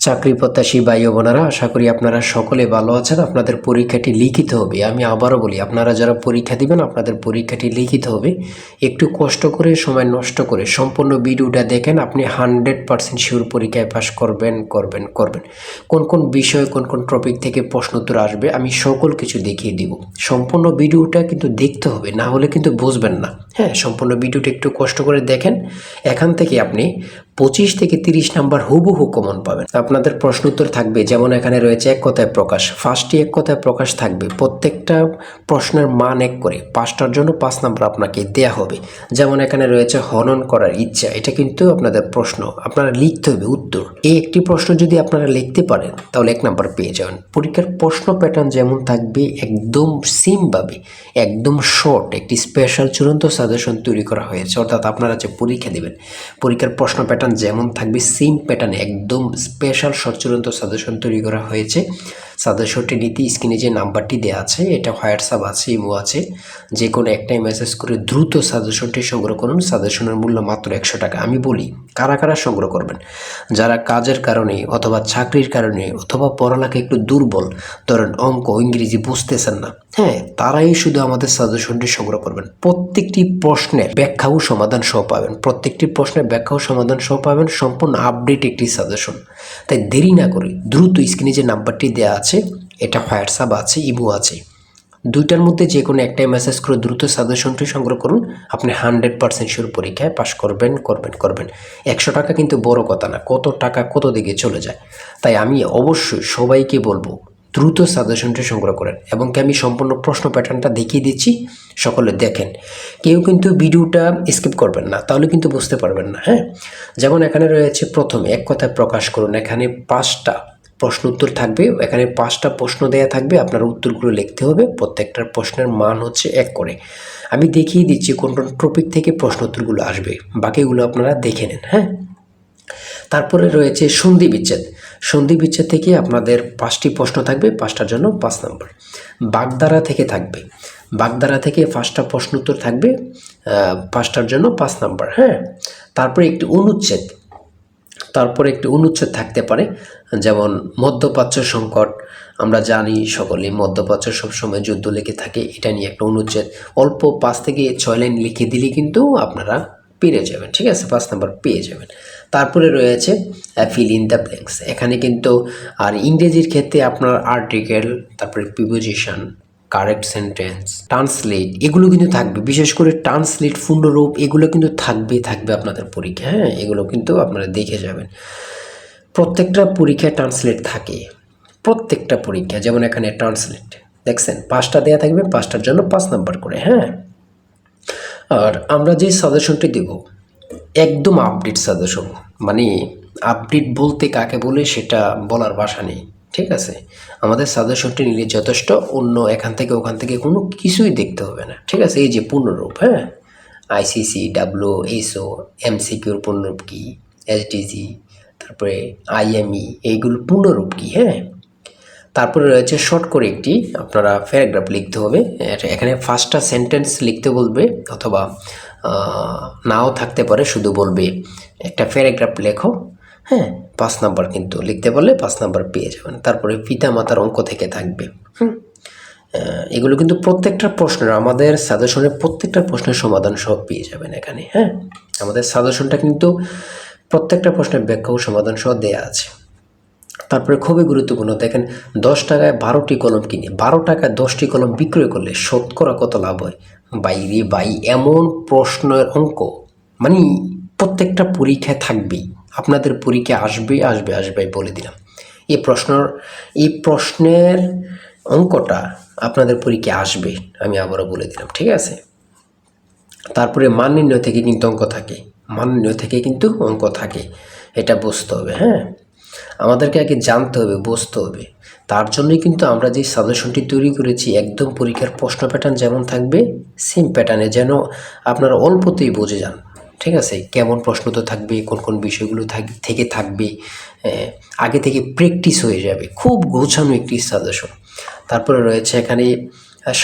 চাকরি প্রত্যাশী ভাই ও বোনেরা, আশা করি আপনারা সকলে ভালো আছেন। আপনাদের পরীক্ষাটি লিখিত হবে। আমি আবারও বলি, আপনারা যারা পরীক্ষা দিবেন আপনাদের পরীক্ষাটি লিখিত হবে। একটু কষ্ট করে, সময় নষ্ট করে সম্পূর্ণ ভিডিওটা দেখেন, আপনি 100% শিওর পরীক্ষায় পাস করবেন। কোন কোন বিষয়, কোন কোন টপিক থেকে প্রশ্ন উত্তর আসবে আমি সকল কিছু দেখিয়ে দিব। সম্পূর্ণ ভিডিওটা কিন্তু দেখতে হবে, না হলে কিন্তু বুঝবেন না। হ্যাঁ, সম্পূর্ণ ভিডিওটা একটু কষ্ট করে দেখেন। এখান থেকে আপনি 25 থেকে 30 নাম্বার হুবহু কমন পাবেন। আপনাদের প্রশ্ন উত্তর থাকবে, যেমন এখানে রয়েছে এক কথায় প্রকাশ। ফার্স্টে এক কথায় প্রকাশ থাকবে, প্রত্যেকটা প্রশ্নের মান 1 করে, 5টার জন্য 5 নাম্বার আপনাকে দেয়া হবে। যেমন এখানে রয়েছে হনন করার ইচ্ছা, এটা কিন্তু আপনাদের প্রশ্ন, আপনারা লিখতে হবে উত্তর। এই একটি প্রশ্ন যদি আপনারা লিখতে পারেন তাহলে 1 নাম্বার পেয়ে যাবেন। পরীক্ষার প্রশ্ন প্যাটার্ন যেমন থাকবে একদম সেমভাবে, একদম শর্ট একটি স্পেশাল চূড়ান্ত সাজেশন তৈরি করা হয়েছে। অর্থাৎ আপনারা যে পরীক্ষা দেবেন, পরীক্ষার প্রশ্ন প্যাটার্ন যেমন থাকবে সেম প্যাটার্নে একদম স্পেশাল শর্ট চূড়ান্ত সাজেশন তৈরি করা হয়েছে। সাজেশনটি নিতে স্ক্রিনে যে নাম্বারটি দেওয়া আছে, এটা হোয়াটসঅ্যাপ আছে, ইমো আছে, যে কোনো একটাই মেসেজ করে দ্রুত সাজেশনটি সংগ্রহ করুন। সাজেশনের মূল্য মাত্র 100 টাকা। আমি বলি, কারা কারা সংগ্রহ করবেন? যারা কাজের কারণে অথবা চাকরির কারণে অথবা পড়ালেখা একটু দুর্বল, ধরেন অঙ্ক ইংরেজি বুঝতেছেন না, হ্যাঁ, তারাই শুধু আমাদের সাজেশনটি সংগ্রহ করবেন। প্রত্যেকটি প্রশ্নের ব্যাখ্যা ও সমাধান সহ পাবেন, প্রত্যেকটি প্রশ্নের ব্যাখ্যা ও সমাধান সহ পাবেন, সম্পূর্ণ আপডেট একটি সাজেশন। তাই দেরি না করে দ্রুত স্ক্রিনে যে নাম্বারটি দেওয়া আছে, এটা হোয়াটসঅ্যাপ আছে, ইমো আছে, দুইটার মধ্যে যে কোনো একটাই মেসেজ করে দ্রুত সাজেশনটি সংগ্রহ করুন। আপনি 100% শিওর পরীক্ষায় পাশ করবেন। 100 টাকা কিন্তু বড় কথা না, কত টাকা কত দিকে চলে যায়। তাই আমি অবশ্যই সবাইকে বলবো, দ্রুত সাজেশনটি সংগ্রহ করেন। এবং আমি সম্পূর্ণ প্রশ্ন প্যাটার্নটা দেখিয়ে দিচ্ছি, সকলে দেখেন। কেউ কিন্তু ভিডিওটা স্কিপ করবেন না, তাহলে কিন্তু বুঝতে পারবেন না। হ্যাঁ, যেমন এখানে রয়েছে প্রথমে এক কথায় প্রকাশ করুন। এখানে 5টা প্রশ্ন উত্তর থাকবে, এখানে 5টা প্রশ্ন দেয়া থাকবে, আপনার উত্তরগুলো লিখতে হবে। প্রত্যেকটার প্রশ্নের মান হচ্ছে 1 করে। আমি দেখিয়ে দিচ্ছি কোন কোন টপিক থেকে প্রশ্ন উত্তরগুলো আসবে, বাকিগুলো আপনারা দেখে নেন। হ্যাঁ, তারপরে রয়েছে সন্ধি বিচ্ছেদ। সন্ধি বিচ্ছেদ থেকে আপনাদের 5টি প্রশ্ন থাকবে, 5টার জন্য 5 নাম্বার। বাগধারা থেকে থাকবে, বাগধারা থেকে 5টা প্রশ্ন উত্তর থাকবে, 5টার জন্য 5 নাম্বার। হ্যাঁ, তারপরে একটি অনুচ্ছেদ, থাকতে পারে, যেমন মধ্যপ্রাচ্য সংকট। আমরা জানি সকলে মধ্যপ্রাচ্য সবসময় যুদ্ধ লেগে থাকে, এটা নিয়ে একটা অনুচ্ছেদ অল্প 5 থেকে 6 লাইন লিখে দিলে কিন্তু আপনারা পেরে যাবেন। ঠিক আছে, 5 নাম্বার পেয়ে যাবেন। তারপরে রয়েছে ফিল ইন দ্য ব্ল্যাঙ্কস। এখানে কিন্তু আর ইংরেজির ক্ষেত্রে আপনার আর্টিকেল, তারপরে প্রিপোজিশন, কারেক্ট সেন্টেন্স, ট্রান্সলেট, এগুলো কিন্তু থাকবে। বিশেষ করে ট্রান্সলেট, পূর্ণরূপ, এগুলো কিন্তু থাকবে আপনাদের পরীক্ষা। হ্যাঁ, এগুলো কিন্তু আপনারা দেখে যাবেন। প্রত্যেকটা পরীক্ষায় ট্রান্সলেট থাকে, প্রত্যেকটা পরীক্ষা। যেমন এখানে ট্রান্সলেট দেখছেন, 5টা দেওয়া থাকবে, 5টার জন্য 5 নাম্বার করে। হ্যাঁ, আর আমরা যে সাজেশনটি দেব একদম আপডেট সাজেশন। মানে আপডেট বলতে কাকে বলে সেটা বলার ভাষা নেই। ঠিক আছে, আমাদের সাজেশনটি নিলে যথেষ্ট, অন্য এখান থেকে ওখান থেকে কোনো কিছুই দেখতে হবে না। ঠিক আছে, এই যে পূর্ণরূপ, হ্যাঁ, আইসিসি, ডাব্লিউএসও, এমসিকিউর পূর্ণরূপ কী, এসডিজি, তারপরে আইএমই, এইগুলো পূর্ণরূপ কী। হ্যাঁ, তারপরে রয়েছে শর্ট করে একটি আপনারা প্যারাগ্রাফ লিখতে হবে। এখানে 5টা সেন্টেন্স লিখতে বলবে, অথবা নাও থাকতে পারে, শুধু বলবে একটা প্যারাগ্রাফ লেখো। হ্যাঁ, 5 নাম্বার কিন্তু লিখতে বললে 5 নাম্বার পেয়ে যাবেন। তারপরে পিতা মাতার অঙ্ক থেকে থাকবে। এগুলো কিন্তু প্রত্যেকটা প্রশ্নের, আমাদের সাজেশনের প্রত্যেকটা প্রশ্নের সমাধান সব পেয়ে যাবেন এখানে। হ্যাঁ, আমাদের সাজেশনটা কিন্তু প্রত্যেকটা প্রশ্নের ব্যাখ্যা ও সমাধান সহ দেয়া আছে। তারপরে খুবই গুরুত্বপূর্ণ, দেখেন 10 টাকায় 12টি কলম কিনে 12 টাকায় 10টি কলম বিক্রয় করলে শতকরা কত লাভ হয়? ভাই, এমন প্রশ্নের অঙ্ক মানে প্রত্যেকটা পরীক্ষায় থাকবেই, আপনাদের পরীক্ষা আসবে বলে দিলাম। এই প্রশ্নের অঙ্কটা আপনাদের পরীক্ষায় আসবে, আমি আবারও বলে দিলাম। ঠিক আছে, তারপরে মান নির্ণয় থেকে কিন্তু অঙ্ক থাকে, এটা বুঝতে হবে। হ্যাঁ, আমাদেরকে আগে জানতে হবে, বুঝতে হবে। তার জন্যই কিন্তু আমরা যে সাজেশনটি তৈরি করেছি, একদম পরীক্ষার প্রশ্ন প্যাটার্ন যেমন থাকবে সেম প্যাটার্নে, যেন আপনারা অল্পতেই বুঝে যান। ঠিক আছে, কেমন প্রশ্ন তো থাকবে, কোন কোন বিষয়গুলো থেকে থাকবে, আগে থেকে প্র্যাকটিস হয়ে যাবে। খুব গোছানো একটি সাজেশন। তারপরে রয়েছে এখানে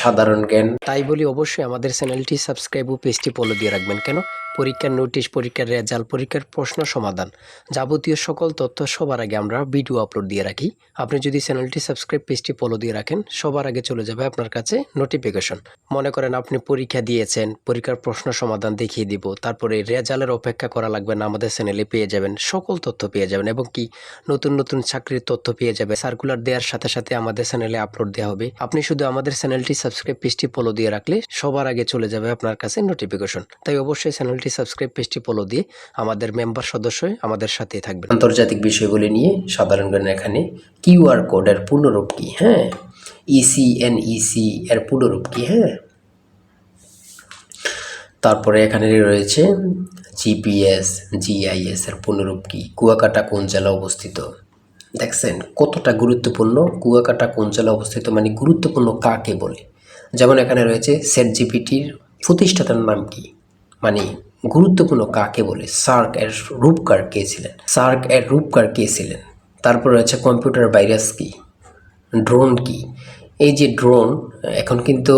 সাধারণ জ্ঞান। তাই বলি, অবশ্যই আমাদের চ্যানেলটি সাবস্ক্রাইব ও পেজটি ফলো দিয়ে রাখবেন। কেন? পরীক্ষার নোটিশ, পরীক্ষার রেজাল্ট, পরীক্ষার প্রশ্ন সমাধান, যাবতীয় সকল তথ্য সবার আগে আমরা ভিডিও আপলোড দিয়ে রাখি। আপনি যদি চ্যানেলটি সাবস্ক্রাইব, পেজটি ফলো দিয়ে রাখেন, সবার আগে চলে যাবে আপনার কাছে নোটিফিকেশন। মনে করেন আপনি পরীক্ষা দিয়েছেন, পরীক্ষার প্রশ্ন সমাধান দেখিয়ে দিব, তারপরে রেজাল্টের অপেক্ষা করা লাগবে না, আমাদের চ্যানেলে পেয়ে যাবেন, সকল তথ্য পেয়ে যাবেন এবং কি নতুন নতুন চাকরির তথ্য পেয়ে যাবে। সার্কুলার দেওয়ার সাথে সাথে আমাদের চ্যানেলে আপলোড দেওয়া হবে। আপনি শুধু আমাদের চ্যানেলটি সাবস্ক্রাইব, পেজটি ফলো দিয়ে রাখলে সবার আগে চলে যাবে আপনার কাছে নোটিফিকেশন। তাই অবশ্যই চ্যানেলটি সাবস্ক্রাইব, পেজটি ফলো দিয়ে আমাদের মেম্বার সদস্য আমাদের সাথে থাকবেন। আন্তর্জাতিক বিষয়গুলি নিয়ে সাধারণ জ্ঞান, এখানে কিউআর কোডের পূর্ণরূপ কি, হ্যাঁ, ইসিএনইসি এর পূর্ণরূপ কি, হ্যাঁ, তারপরে এখানে রয়েছে জিপিএস, জিআইএস এর পূর্ণরূপ কি, কুয়াকাটা কোন জেলা অবস্থিত। দেখছেন কতটা গুরুত্বপূর্ণ, কুয়াকাটা কোন জেলা অবস্থিত মানে গুরুত্বপূর্ণ কাকে বলে। যেমন এখানে রয়েছে চ্যাটজিপিটির প্রতিষ্ঠাতার নাম কি, মানে গুরুত্বপূর্ণ কাকে বলে। সার্ক এর রূপকার কে ছিলেন, সার্ক এর রূপকার কে ছিলেন। তারপর রয়েছে কম্পিউটার ভাইরাস কি, ড্রোন কি। এই যে ড্রোন, এখন কিন্তু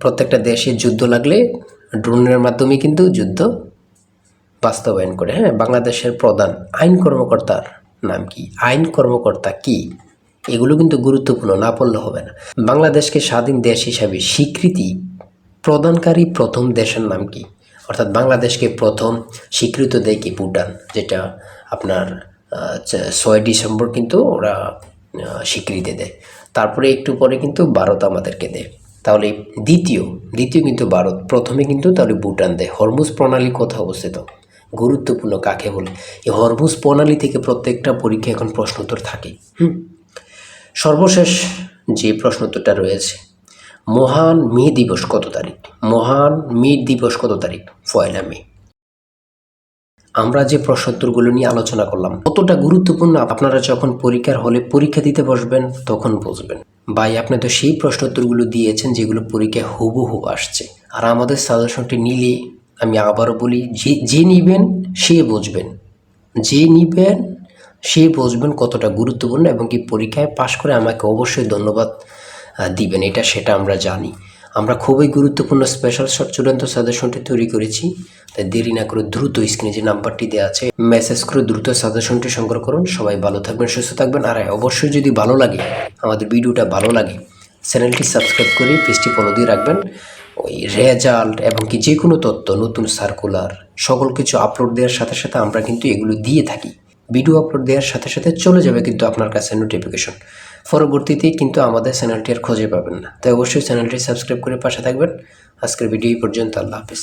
প্রত্যেকটা দেশে যুদ্ধ লাগলে ড্রোনের মাধ্যমে কিন্তু যুদ্ধ বাস্তবায়ন করে। হ্যাঁ, বাংলাদেশের প্রধান আইন কর্মকর্তার নাম কি, আইন কর্মকর্তা কি, এগুলো কিন্তু গুরুত্বপূর্ণ, না পড়লে হবে না। বাংলাদেশকে স্বাধীন দেশ হিসাবে স্বীকৃতি প্রদানকারী প্রথম দেশের নাম কি, অর্থাৎ বাংলাদেশকে প্রথম স্বীকৃত দেয় কি, ভুটান, যেটা আপনার 6 ডিসেম্বর কিন্তু ওরা স্বীকৃতি দেয়। তারপরে একটু পরে কিন্তু ভারত আমাদেরকে দেয়। তাহলে দ্বিতীয় কিন্তু ভারত, প্রথমে কিন্তু তাহলে ভুটান দেয়। হরমুজ প্রণালী কোথায় অবস্থিত, গুরুত্বপূর্ণ কাকে বলে। এই হরমুজ প্রণালী থেকে প্রত্যেকটা পরীক্ষা এখন প্রশ্নোত্তর থাকে। সর্বশেষ যে প্রশ্নোত্তরটা রয়েছে, মহান মে দিবস কত তারিখ, মহান মে দিবস কত তারিখ, 1 মে। আমরা যে প্রশ্নোত্তরগুলো নিয়ে আলোচনা করলাম কতটা গুরুত্বপূর্ণ, আপনারা যখন পরীক্ষার হলে পরীক্ষা দিতে বসবেন তখন বুঝবেন। ভাই, আপনি তো সেই প্রশ্নোত্তরগুলো দিয়েছেন যেগুলো পরীক্ষায় হুবহু আসছে। আর আমাদের সাজেশনটি নিলে, আমি আবারও বলি, যে নিবেন সে বুঝবেন, যে নিবেন সে বুঝবেন কতটা গুরুত্বপূর্ণ, এবং কি পরীক্ষায় পাশ করে আমাকে অবশ্যই ধন্যবাদ দিবেন, সেটা আমরা জানি। আমরা খুবই গুরুত্বপূর্ণ স্পেশাল শর্ট চূড়ান্ত সাজেশনটি তৈরি করেছি। তাই দেরি না করে দ্রুত স্ক্রিনে যে নাম্বারটি দেওয়া আছে মেসেজ করে দ্রুত সাজেশনটি সংগ্রহ করুন। সবাই ভালো থাকবেন, সুস্থ থাকবেন। আর অবশ্যই যদি ভালো লাগে, আমাদের ভিডিওটা ভালো লাগে, চ্যানেলটি সাবস্ক্রাইব করে পেজটি ফলো দিয়ে রাখবেন। ওই রেজাল্ট এবং কি যে কোনো তথ্য, নতুন সার্কুলার, সকল কিছু আপলোড দেওয়ার সাথে সাথে আমরা কিন্তু এগুলো দিয়ে থাকি। ভিডিও আপলোড দেওয়ার সাথে সাথে চলে যাবে কিন্তু আপনার কাছে নোটিফিকেশন। পরবর্তীতে কিন্তু আমাদের চ্যানেলটি আর খুঁজে পাবেন না। তাই অবশ্যই চ্যানেলটি সাবস্ক্রাইব করে পাশে থাকবেন। আজকের ভিডিও এই পর্যন্ত, আল্লাহ হাফেজ।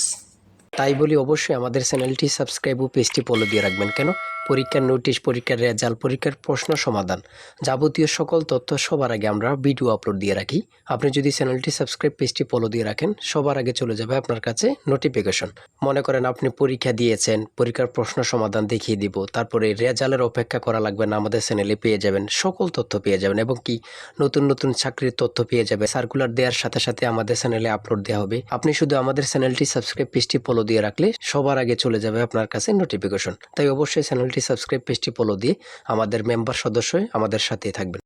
তাই বলি অবশ্যই আমাদের চ্যানেলটি সাবস্ক্রাইব ও পেজটি ফলো দিয়ে রাখবেন। কেন, পরীক্ষার নোটিশ, পরীক্ষার রেজাল্ট, পরীক্ষার প্রশ্ন সমাধান, যাবতীয় সকল তথ্য সবার আগে আমরা ভিডিও আপলোড দিয়ে রাখি। আপনি যদি চ্যানেলটি সাবস্ক্রাইব, পেজটি ফলো দিয়ে রাখেন, সবার আগে চলে যাবে আপনার কাছে নোটিফিকেশন। মনে করেন আপনি পরীক্ষা দিয়েছেন, পরীক্ষার প্রশ্ন সমাধান দেখিয়ে দিব, তারপরে রেজাল্টের অপেক্ষা করা লাগবে না, আমাদের চ্যানেলে পেয়ে যাবেন, সকল তথ্য পেয়ে যাবেন এবং কি নতুন নতুন চাকরির তথ্য পেয়ে যাবে। সার্কুলার দেওয়ার সাথে সাথে আমাদের চ্যানেলে আপলোড দেওয়া হবে। আপনি শুধু আমাদের চ্যানেলটি সাবস্ক্রাইব, পেজটি ফলো দিয়ে রাখলে সবার আগে চলে যাবে আপনার কাছে নোটিফিকেশন। তাই অবশ্যই চ্যানেলটি সাবস্ক্রাইব, পেজটি ফলো দিয়ে আমাদের মেম্বার সদস্য আমাদের সাথে থাকবেন।